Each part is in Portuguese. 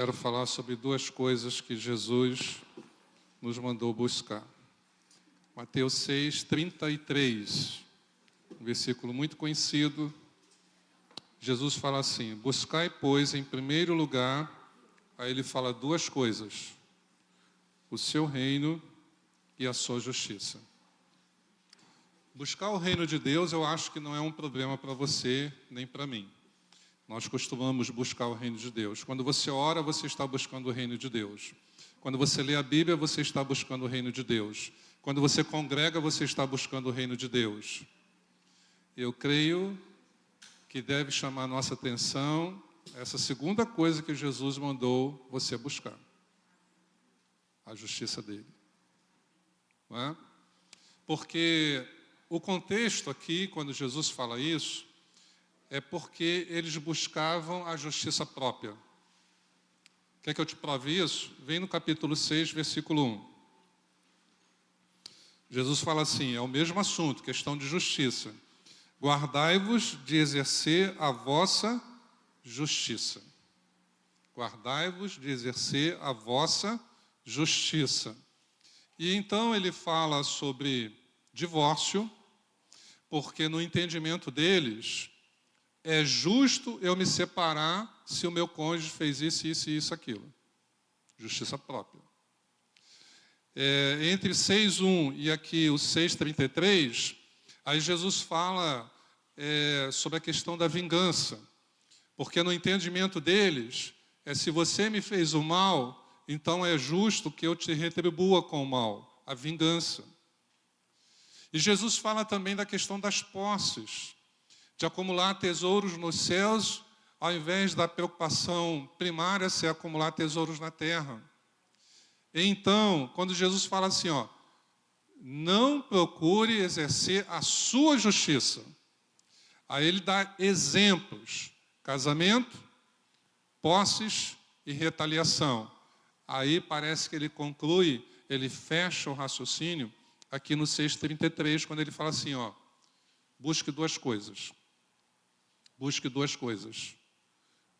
Quero falar sobre duas coisas que Jesus nos mandou buscar. Mateus 6, 33, um versículo muito conhecido. Jesus fala assim: buscai, pois, em primeiro lugar, aí ele fala duas coisas: o seu reino e a sua justiça. Buscar o reino de Deus, eu acho que não é um problema para você, nem para mim. Nós costumamos buscar o reino de Deus. Quando você ora, você está buscando o reino de Deus. Quando você lê a Bíblia, você está buscando o reino de Deus. Quando você congrega, você está buscando o reino de Deus. Eu creio que deve chamar a nossa atenção essa segunda coisa que Jesus mandou você buscar: a justiça dele. Não é? Porque o contexto aqui, quando Jesus fala isso, é porque eles buscavam a justiça própria. Quer que eu te prove isso? Vem no capítulo 6, versículo 1. Jesus fala assim, é o mesmo assunto, questão de justiça. Guardai-vos de exercer a vossa justiça. Guardai-vos de exercer a vossa justiça. E então ele fala sobre divórcio, porque no entendimento deles, é justo eu me separar se o meu cônjuge fez isso, isso e isso, aquilo. Justiça própria. Entre 6:1 e aqui o 6:33, aí Jesus fala sobre a questão da vingança. Porque no entendimento deles, se você me fez o mal, então é justo que eu te retribua com o mal, a vingança. E Jesus fala também da questão das posses, de acumular tesouros nos céus, ao invés da preocupação primária ser acumular tesouros na terra. Então, quando Jesus fala assim, não procure exercer a sua justiça, aí ele dá exemplos: casamento, posses e retaliação. Aí parece que ele conclui, ele fecha o raciocínio aqui no 6:33, quando ele fala assim, busque duas coisas. Busque duas coisas: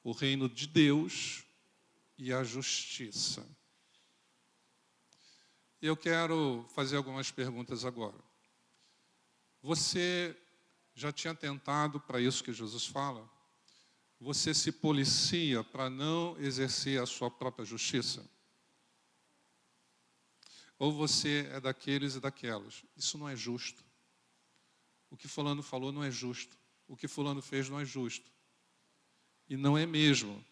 o reino de Deus e a justiça. Eu quero fazer algumas perguntas agora. Você já tinha tentado para isso que Jesus fala? Você se policia para não exercer a sua própria justiça? Ou você é daqueles e daquelas? Isso não é justo. O que fulano falou não é justo. O que fulano fez não é justo. E não é mesmo.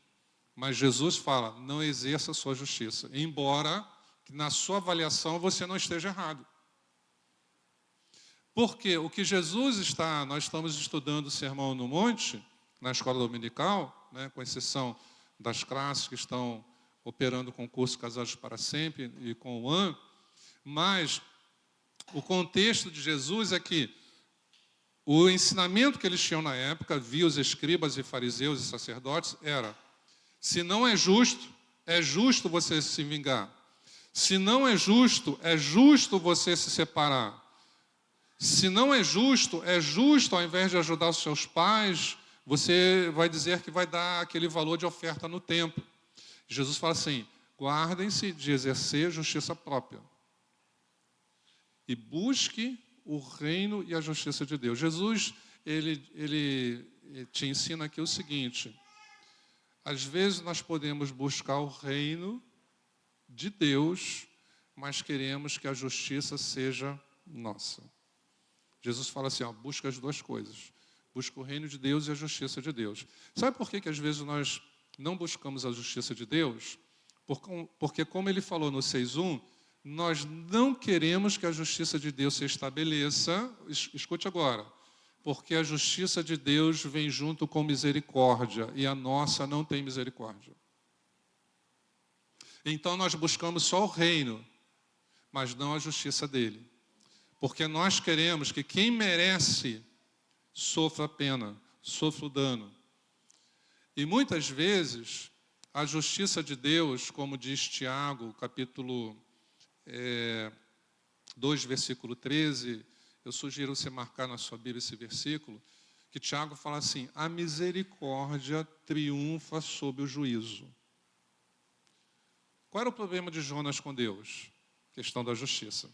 Mas Jesus fala, não exerça a sua justiça. Embora que na sua avaliação você não esteja errado. Porque o que nós estamos estudando o Sermão no Monte, na escola dominical, com exceção das classes que estão operando com o curso Casados para Sempre e com o AN, mas o contexto de Jesus é que o ensinamento que eles tinham na época, via os escribas e fariseus e sacerdotes, era: se não é justo você se vingar. Se não é justo você se separar. Se não é justo ao invés de ajudar os seus pais, você vai dizer que vai dar aquele valor de oferta no templo. Jesus fala assim: guardem-se de exercer justiça própria. E busque o reino e a justiça de Deus. Jesus, ele te ensina aqui o seguinte: às vezes nós podemos buscar o reino de Deus, mas queremos que a justiça seja nossa. Jesus fala assim, busca as duas coisas. Busca o reino de Deus e a justiça de Deus. Sabe por que às vezes nós não buscamos a justiça de Deus? Porque como ele falou no 6:1, nós não queremos que a justiça de Deus se estabeleça, escute agora, porque a justiça de Deus vem junto com misericórdia, e a nossa não tem misericórdia. Então nós buscamos só o reino, mas não a justiça dele. Porque nós queremos que quem merece sofra a pena, sofra o dano. E muitas vezes, a justiça de Deus, como diz Tiago, capítulo 2, versículo 13, eu sugiro você marcar na sua Bíblia esse versículo, que Tiago fala assim: a misericórdia triunfa sobre o juízo. Qual era o problema de Jonas com Deus? Questão da justiça.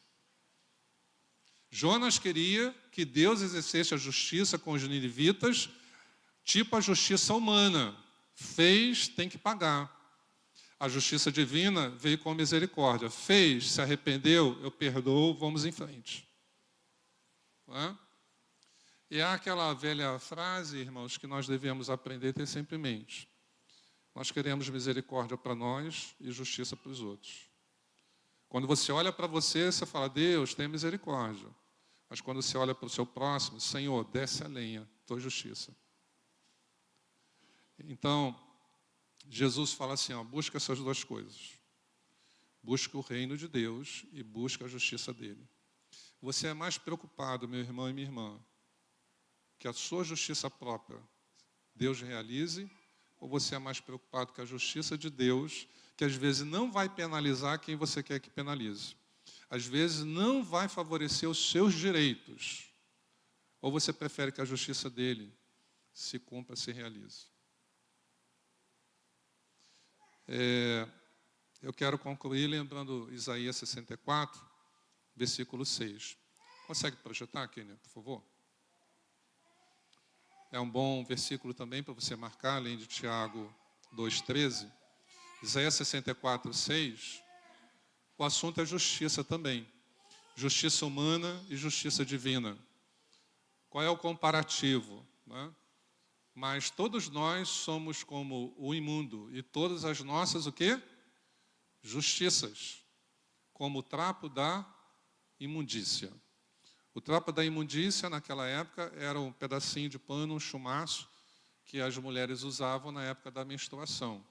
Jonas queria que Deus exercesse a justiça com os ninivitas, tipo a justiça humana. Fez, tem que pagar. A justiça divina veio com misericórdia. Fez, se arrependeu, eu perdoo, vamos em frente. Não é? E há aquela velha frase, irmãos, que nós devemos aprender a ter sempre em mente. Nós queremos misericórdia para nós e justiça para os outros. Quando você olha para você, você fala, Deus, tenha misericórdia. Mas quando você olha para o seu próximo, Senhor, desce a lenha, tua justiça. Então, Jesus fala assim, ó, busca essas duas coisas. Busca o reino de Deus e busca a justiça dele. Você é mais preocupado, meu irmão e minha irmã, que a sua justiça própria Deus realize, ou você é mais preocupado que a justiça de Deus, que às vezes não vai penalizar quem você quer que penalize. Às vezes não vai favorecer os seus direitos. Ou você prefere que a justiça dele se cumpra, se realize. Eu quero concluir lembrando Isaías 64, versículo 6. Consegue projetar, Kênia, por favor? É um bom versículo também para você marcar, além de Tiago 2,13. Isaías 64, 6. O assunto é justiça também. Justiça humana e justiça divina. Qual é o comparativo? Né? Mas todos nós somos como o imundo, e todas as nossas, o quê? Justiças. Como o trapo da imundícia. O trapo da imundícia, naquela época, era um pedacinho de pano, um chumaço, que as mulheres usavam na época da menstruação.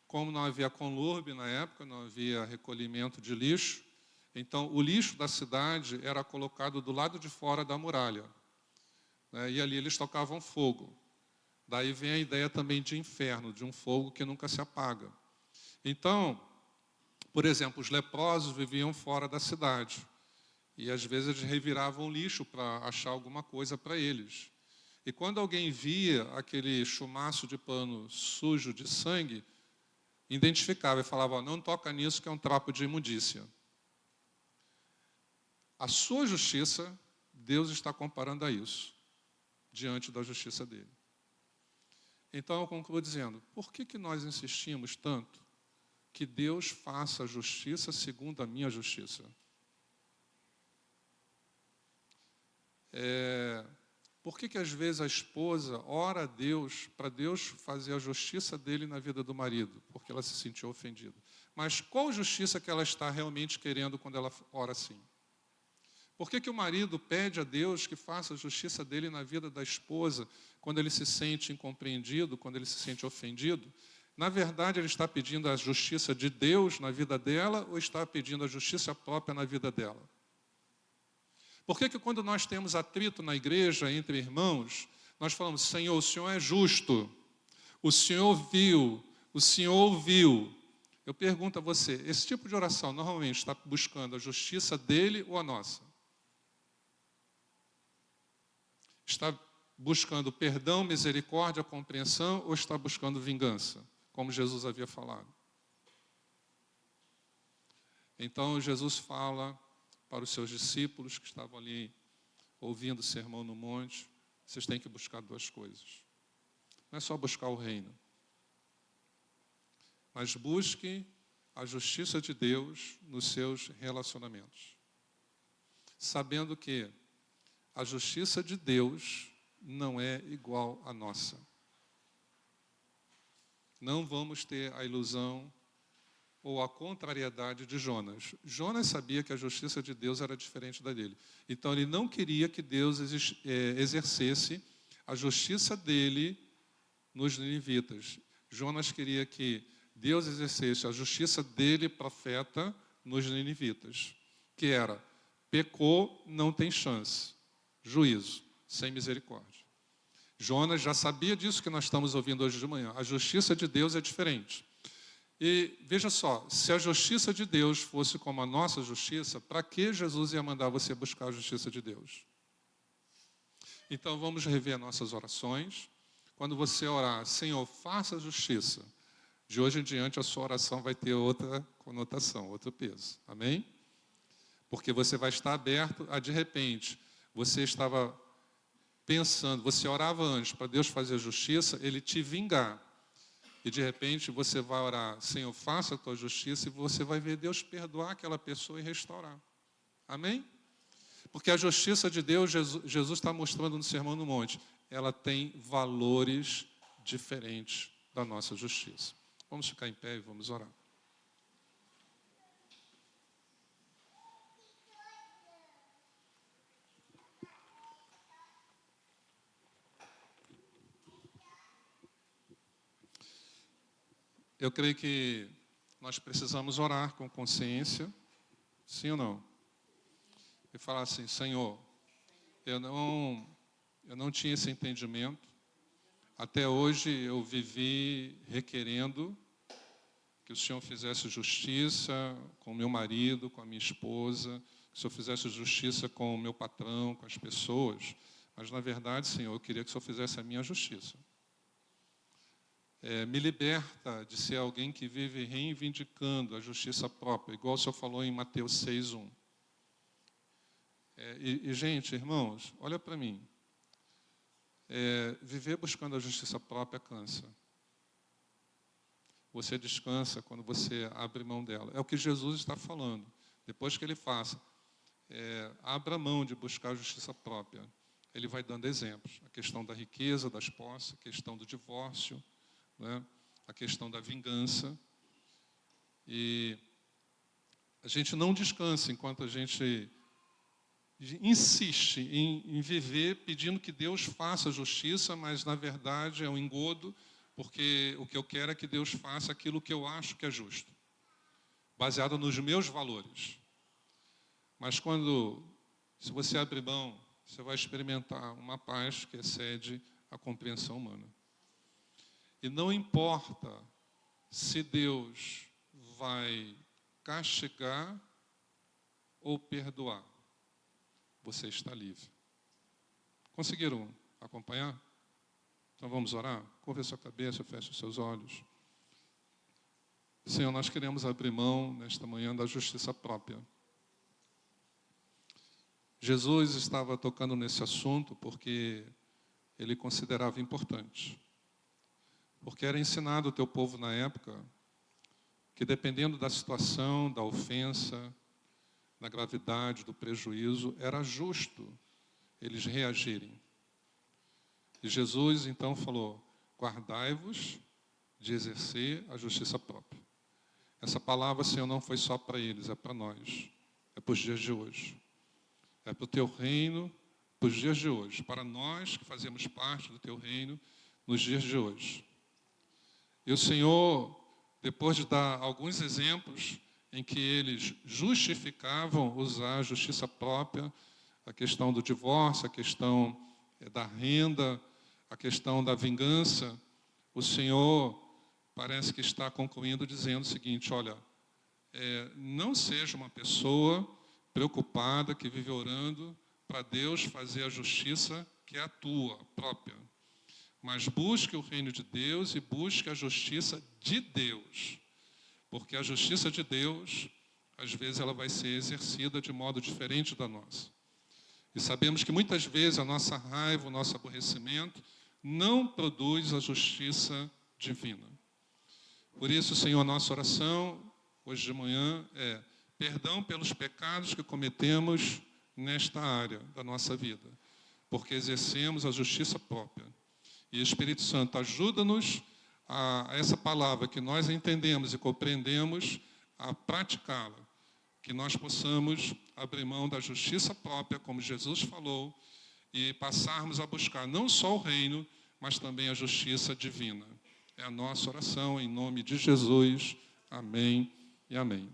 Como não havia conlurbio na época, não havia recolhimento de lixo, então o lixo da cidade era colocado do lado de fora da muralha. Né, e ali eles tocavam fogo. Daí vem a ideia também de inferno, de um fogo que nunca se apaga. Então, por exemplo, os leprosos viviam fora da cidade. E às vezes eles reviravam lixo para achar alguma coisa para eles. E quando alguém via aquele chumaço de pano sujo de sangue, identificava e falava, não toca nisso que é um trapo de imundícia. A sua justiça, Deus está comparando a isso, diante da justiça dele. Então eu concluo dizendo, por que nós insistimos tanto que Deus faça a justiça segundo a minha justiça? Por que às vezes a esposa ora a Deus para Deus fazer a justiça dele na vida do marido? Porque ela se sentiu ofendida. Mas qual justiça que ela está realmente querendo quando ela ora assim? Por que o marido pede a Deus que faça a justiça dele na vida da esposa quando ele se sente incompreendido, quando ele se sente ofendido? Na verdade, ele está pedindo a justiça de Deus na vida dela ou está pedindo a justiça própria na vida dela? Por que quando nós temos atrito na igreja entre irmãos, nós falamos, Senhor, o Senhor é justo, o Senhor viu, o Senhor ouviu. Eu pergunto a você, esse tipo de oração normalmente está buscando a justiça dele ou a nossa? Está buscando perdão, misericórdia, compreensão ou está buscando vingança, como Jesus havia falado? Então Jesus fala para os seus discípulos que estavam ali ouvindo o sermão no monte, vocês têm que buscar duas coisas. Não é só buscar o reino, mas busque a justiça de Deus nos seus relacionamentos. Sabendo que a justiça de Deus não é igual à nossa. Não vamos ter a ilusão ou a contrariedade de Jonas. Jonas sabia que a justiça de Deus era diferente da dele. Então, ele não queria que Deus exercesse a justiça dele nos ninivitas. Jonas queria que Deus exercesse a justiça dele, profeta, nos ninivitas. Que era, pecou, não tem chance. Juízo, sem misericórdia. Jonas já sabia disso que nós estamos ouvindo hoje de manhã. A justiça de Deus é diferente. E veja só, se a justiça de Deus fosse como a nossa justiça, para que Jesus ia mandar você buscar a justiça de Deus? Então vamos rever nossas orações. Quando você orar, Senhor, faça a justiça De hoje em diante, a sua oração vai ter outra conotação, outro peso. Amém? Porque você vai estar aberto a, de repente, você estava pensando, você orava antes para Deus fazer a justiça, Ele te vingar. E, de repente, você vai orar, Senhor, faça a tua justiça, e você vai ver Deus perdoar aquela pessoa e restaurar. Amém? Porque a justiça de Deus, Jesus está mostrando no Sermão do Monte, ela tem valores diferentes da nossa justiça. Vamos ficar em pé e vamos orar. Eu creio que nós precisamos orar com consciência, sim ou não? E falar assim, Senhor, eu não tinha esse entendimento. Até hoje eu vivi requerendo que o Senhor fizesse justiça com o meu marido, com a minha esposa, que o Senhor fizesse justiça com o meu patrão, com as pessoas. Mas, na verdade, Senhor, eu queria que o Senhor fizesse a minha justiça. Me liberta de ser alguém que vive reivindicando a justiça própria, igual o Senhor falou em Mateus 6:1. Gente, irmãos, olha para mim. Viver buscando a justiça própria cansa. Você descansa quando você abre mão dela. É o que Jesus está falando. Depois que ele faça, abra mão de buscar a justiça própria. Ele vai dando exemplos. A questão da riqueza, das posses, a questão do divórcio, né? A questão da vingança. E a gente não descansa enquanto a gente insiste em viver pedindo que Deus faça a justiça, mas, na verdade, é um engodo, porque o que eu quero é que Deus faça aquilo que eu acho que é justo, baseado nos meus valores. Mas se você abrir mão, você vai experimentar uma paz que excede a compreensão humana. E não importa se Deus vai castigar ou perdoar, você está livre. Conseguiram acompanhar? Então vamos orar? Curva a sua cabeça, feche os seus olhos. Senhor, nós queremos abrir mão nesta manhã da justiça própria. Jesus estava tocando nesse assunto porque ele considerava importante. Porque era ensinado ao teu povo na época que, dependendo da situação, da ofensa, da gravidade, do prejuízo, era justo eles reagirem. E Jesus, então, falou, guardai-vos de exercer a justiça própria. Essa palavra, Senhor, não foi só para eles, é para nós. É para os dias de hoje. É para o teu reino, para os dias de hoje. Para nós que fazemos parte do teu reino nos dias de hoje. E o Senhor, depois de dar alguns exemplos em que eles justificavam usar a justiça própria, a questão do divórcio, a questão da renda, a questão da vingança, o Senhor parece que está concluindo dizendo o seguinte, olha, não seja uma pessoa preocupada que vive orando para Deus fazer a justiça que é a tua própria. Mas busque o reino de Deus e busque a justiça de Deus. Porque a justiça de Deus, às vezes, ela vai ser exercida de modo diferente da nossa. E sabemos que muitas vezes a nossa raiva, o nosso aborrecimento, não produz a justiça divina. Por isso, Senhor, a nossa oração, hoje de manhã, é perdão pelos pecados que cometemos nesta área da nossa vida. Porque exercemos a justiça própria. E Espírito Santo, ajuda-nos a essa palavra que nós entendemos e compreendemos, a praticá-la. Que nós possamos abrir mão da justiça própria, como Jesus falou, e passarmos a buscar não só o reino, mas também a justiça divina. É a nossa oração, em nome de Jesus. Amém e amém.